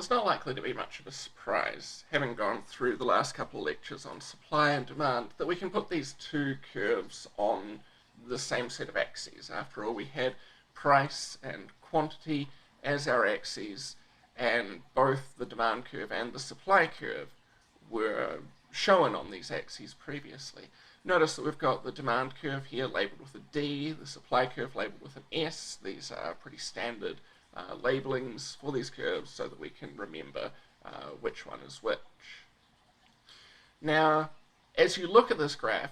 it's not likely to be much of a surprise, having gone through the last couple of lectures on supply and demand, that we can put these two curves on the same set of axes. After all, we had price and quantity as our axes, and both the demand curve and the supply curve were shown on these axes previously. Notice that we've got the demand curve here labelled with a D, the supply curve labelled with an S. These are pretty standard labellings for these curves so that we can remember which one is which. Now, as you look at this graph,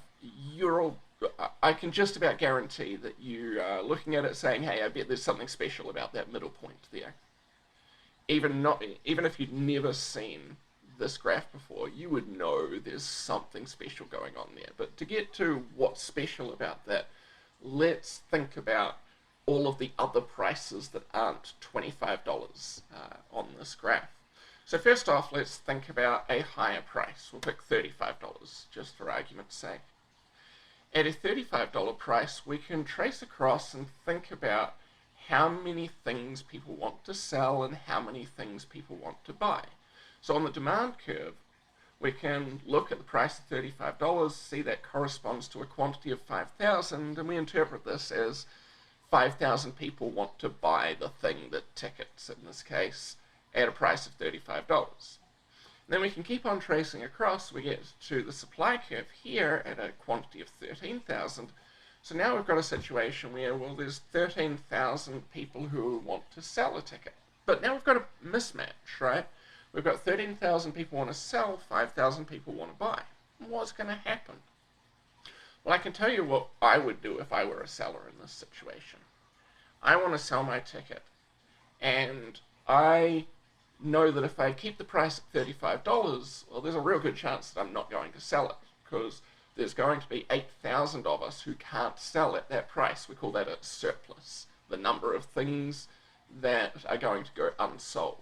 I can just about guarantee that you are looking at it saying, hey, I bet there's something special about that middle point there. Even if you'd never seen this graph before, you would know there's something special going on there. But to get to what's special about that, let's think about all of the other prices that aren't $25 on this graph. So first off, let's think about a higher price. We'll pick $35 just for argument's sake. At a $35 price, we can trace across and think about how many things people want to sell and how many things people want to buy. So on the demand curve, we can look at the price of $35, see that corresponds to a quantity of 5,000, and we interpret this as 5,000 people want to buy the thing that tickets, in this case, at a price of $35. Then we can keep on tracing across. We get to the supply curve here at a quantity of 13,000. So now we've got a situation where, well, there's 13,000 people who want to sell a ticket. But now we've got a mismatch, right? We've got 13,000 people want to sell, 5,000 people want to buy. What's going to happen? Well, I can tell you what I would do if I were a seller in this situation. I want to sell my ticket, and I know that if I keep the price at $35, well, there's a real good chance that I'm not going to sell it, because there's going to be 8,000 of us who can't sell at that price. We call that a surplus, the number of things that are going to go unsold.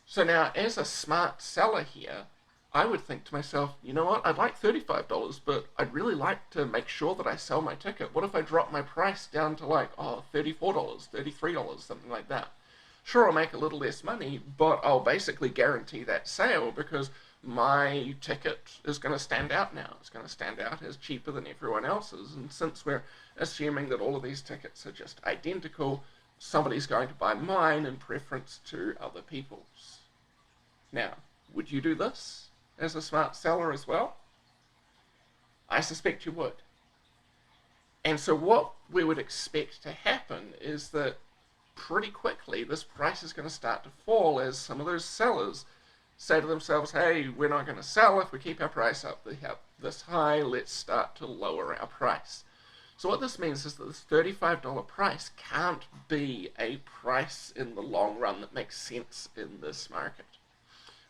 So now, as a smart seller here, I would think to myself, you know what, I'd like $35, but I'd really like to make sure that I sell my ticket. What if I drop my price down to like, $34, $33, something like that? Sure, I'll make a little less money, but I'll basically guarantee that sale because my ticket is going to stand out now. It's going to stand out as cheaper than everyone else's, and since we're assuming that all of these tickets are just identical, somebody's going to buy mine in preference to other people's. Now, would you do this as a smart seller as well? I suspect you would. And so what we would expect to happen is that pretty quickly this price is going to start to fall as some of those sellers say to themselves, hey, we're not going to sell if we keep our price up this high, let's start to lower our price. So what this means is that this $35 price can't be a price in the long run that makes sense in this market.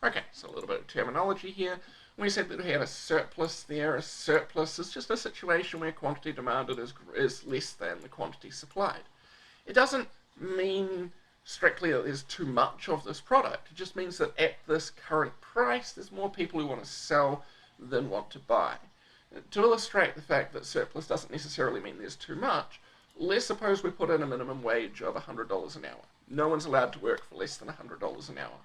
Okay, so a little bit of terminology here. We said that we had a surplus there. A surplus is just a situation where quantity demanded is less than the quantity supplied. It doesn't mean strictly that there's too much of this product. It just means that at this current price, there's more people who want to sell than want to buy. To illustrate the fact that surplus doesn't necessarily mean there's too much, let's suppose we put in a minimum wage of $100 an hour. No one's allowed to work for less than $100 an hour.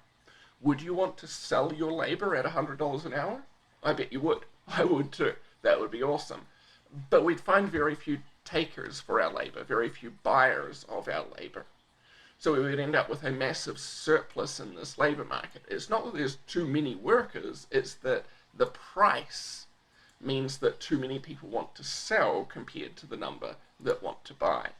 Would you want to sell your labor at $100 an hour? I bet you would. I would too. That would be awesome. But we'd find very few takers for our labor, very few buyers of our labor. So we would end up with a massive surplus in this labor market. It's not that there's too many workers, it's that the price means that too many people want to sell compared to the number that want to buy.